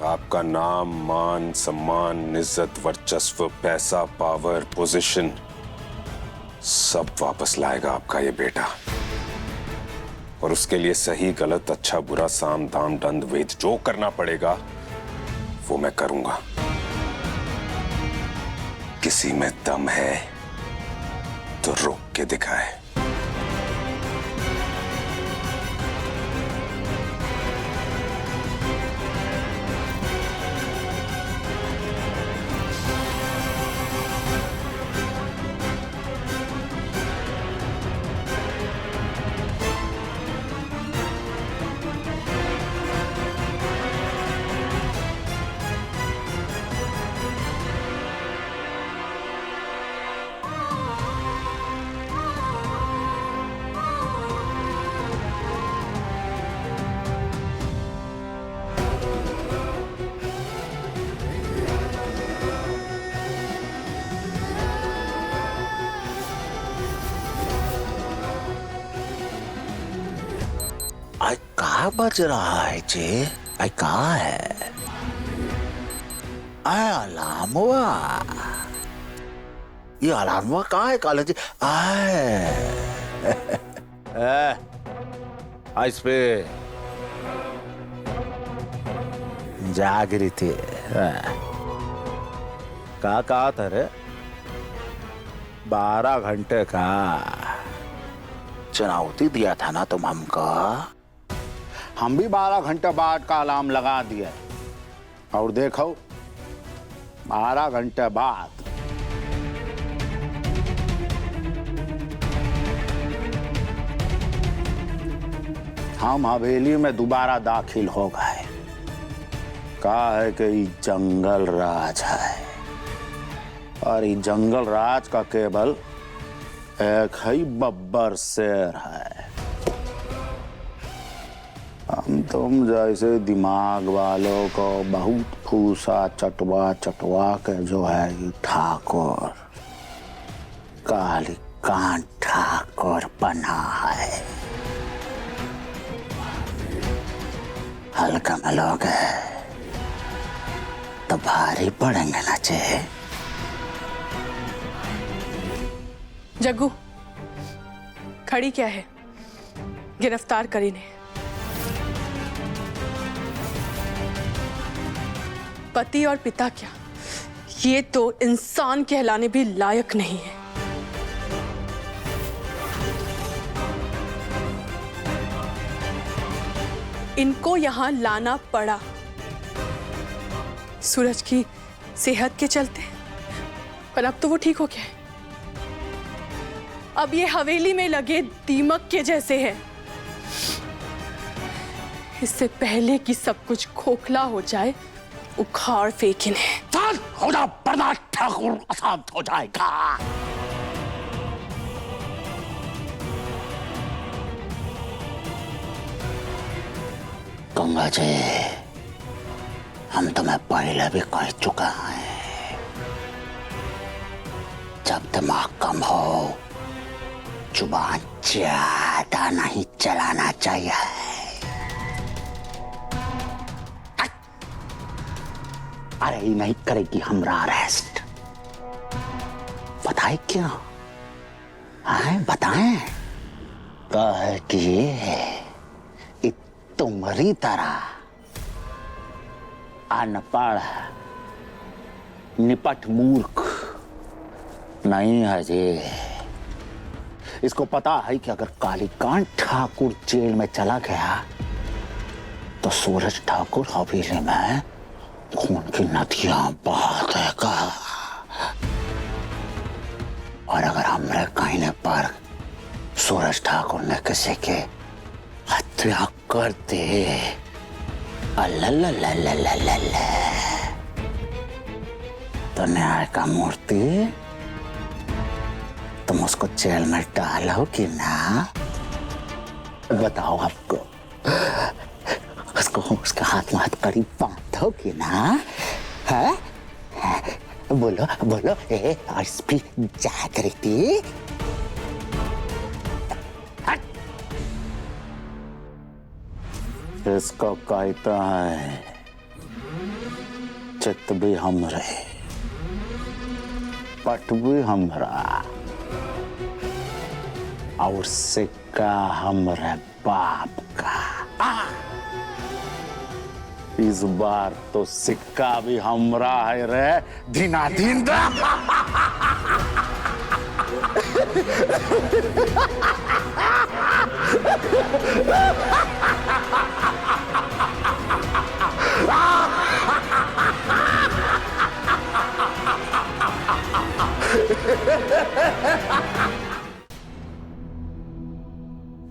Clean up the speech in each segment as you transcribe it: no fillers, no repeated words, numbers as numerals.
आपका नाम, मान, सम्मान, इज्जत, वर्चस्व, पैसा, पावर, पोजीशन सब वापस लाएगा आपका ये बेटा। और उसके लिए सही गलत, अच्छा बुरा, साम दाम दंड भेद जो करना पड़ेगा वो मैं करूंगा। किसी में दम है तो रोक के दिखाए। आई कहा बज रहा है जी? आई कहा है? आय अलार्म हुआ? ये अलार्म हुआ कहा है काले जी? आय इस पे जाग रही थी। कहा था रे? 12 घंटे का चुनौती दिया था ना तुम हमको। हम भी 12 घंटे बाद का अलार्म लगा दिया और देखो 12 घंटे बाद हम हवेली में दोबारा दाखिल हो गए। कहा है कि ये जंगल राज है और ये जंगल राज का केवल एक ही बब्बर शेर है। हम तुम जैसे दिमाग वालों को बहुत फूसा चटवा चटवा के जो है ये ठाकुर कालिकांत ठाकुर बना है। हल्का में लोग तो भारी पड़ेंगे ना चे। जग्गू खड़ी क्या है? गिरफ्तार कर इन्हें। पति और पिता क्या, ये तो इंसान कहलाने भी लायक नहीं है। इनको यहां लाना पड़ा सूरज की सेहत के चलते, पर अब तो वो ठीक हो गया है। अब ये हवेली में लगे दीमक के जैसे है। इससे पहले कि सब कुछ खोखला हो जाए उखाड़ फेंक इन्हें। हो जा बर्दाश्त, ठाकुर अशांत हो जाएगा। गंगा जी हम तुम्हें पहले भी कह चुका है, जब दिमाग कम हो जुबान ज्यादा नहीं चलाना चाहिए। अरे ही नहीं करेगी हमरा अरेस्ट। बताए क्यों? आए बताएं? कहे कि ये तुम्हारी तरह अनपढ़ निपट मूर्ख नहीं है जी। इसको पता है कि अगर कालिकांत ठाकुर जेल में चला गया तो सूरज ठाकुर हवेली में खून की नदियां बहा देगा। और अगर हमरे कहने पर सूरज ठाकुर ने किसी के हत्या कर दे, तो न्याय का मूर्ति तुम उसको जेल में डालो कि ना? बताओ आपको। उसको उसके हाथ में हथकड़ी बांधो कि ना? है? बोलो बोलो एसपी जागृति। इसको कहता है चित भी हमरे, पट भी हमरा, और सिक्का हमरे बाप का। इस बार तो सिक्का भी हमरा है रे, धीनाधीन।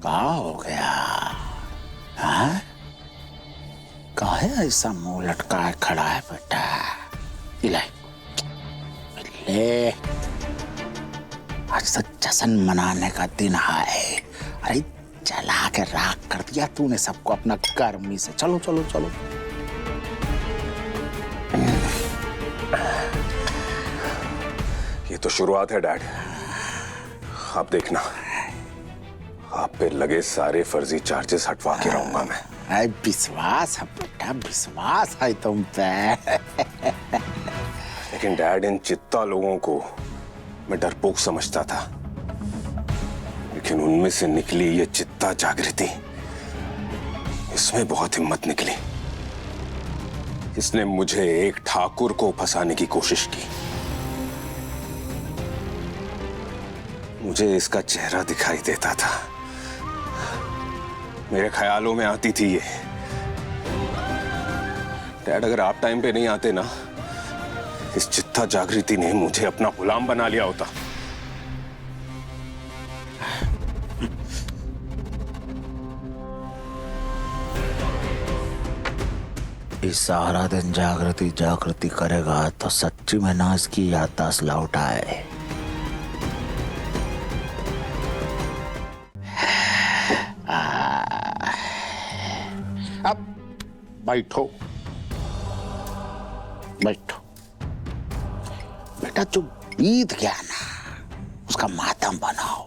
क्या हो गया? हाँ? काहे ऐसा मुंह लटकाए खड़ा है बेटा? ले आज तो जश्न मनाने का दिन है। अरे जला के राख कर दिया तूने सबको अपना गर्मी से। चलो चलो चलो। ये तो शुरुआत है डैड। आप देखना, आप पे लगे सारे फर्जी चार्जेस हटवा के रहूंगा मैं। अरे विश्वास है बेटा, विश्वास है तुम पे। लेकिन डैड, इन चित्ता लोगों को मैं डरपोक समझता था, लेकिन उनमें से निकली ये चित्ता जागृति, इसमें बहुत हिम्मत निकली। इसने मुझे एक ठाकुर को फंसाने की कोशिश की। मुझे इसका चेहरा दिखाई देता था, मेरे ख्यालों में आती थी ये। डैड, अगर आप टाइम पे नहीं आते ना, इस चित्ता जागृति ने मुझे अपना गुलाम बना लिया होता। इस सारा दिन जागृति जागृति करेगा तो सच्ची में ना इसकी याददाश्त लौट आए। अब बैठो बैठो बेटा, जो बीत गया ना उसका मातम बनाओ,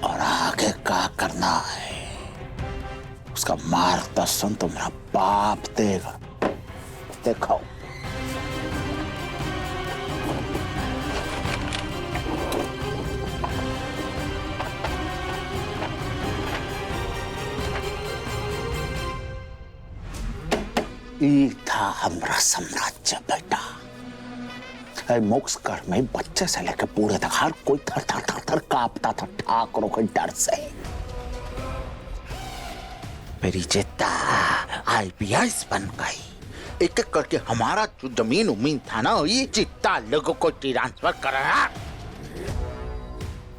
और आगे क्या करना है उसका मार्गदर्शन तो मेरा बाप देगा। देखो ये था हमारा साम्राज्य बेटा। मोक्ष कर में बच्चे से लेकर बूढ़े तक हर कोई थर थर थर थर कांपता था ठाकुरों के डर से। मेरी चित्ता IPS बन गई। एक एक करके हमारा जो जमीन उमीन था ना, ये चित्ता लोगों को ट्रांसफर कर रहा।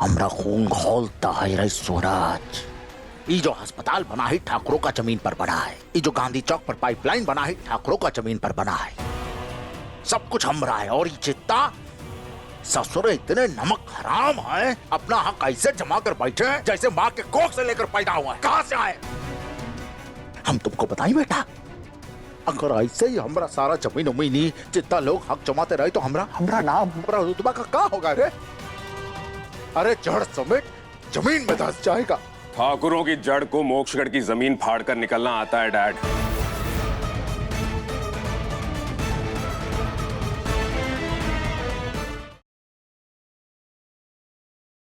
हमारा खून खौलता है रे सूरज। ये जो अस्पताल बना है ठाकुरों का जमीन पर बना है। ये जो गांधी चौक पर पाइपलाइन बना है ठाकुरों का जमीन पर बना है। सब कुछ हमरा है। और ये चित्ता ससुर इतने नमक हराम है, अपना हक ऐसे जमा कर बैठे हैं जैसे माँ के कोख से लेकर पैदा हुआ है। कहां से आए हम तुमको बताएं बेटा। अगर ऐसे ही हमरा सारा जमीन उमीनी चित्ता लोग हक जमाते रहे तो हमरा नाम हमरा रुतबा का क्या होगा रे? अरे जड़ समेत जमीन में धंस जाएगा। ठाकुरों की जड़ को मोक्षगढ़ की जमीन फाड़ कर निकलना आता है डैड।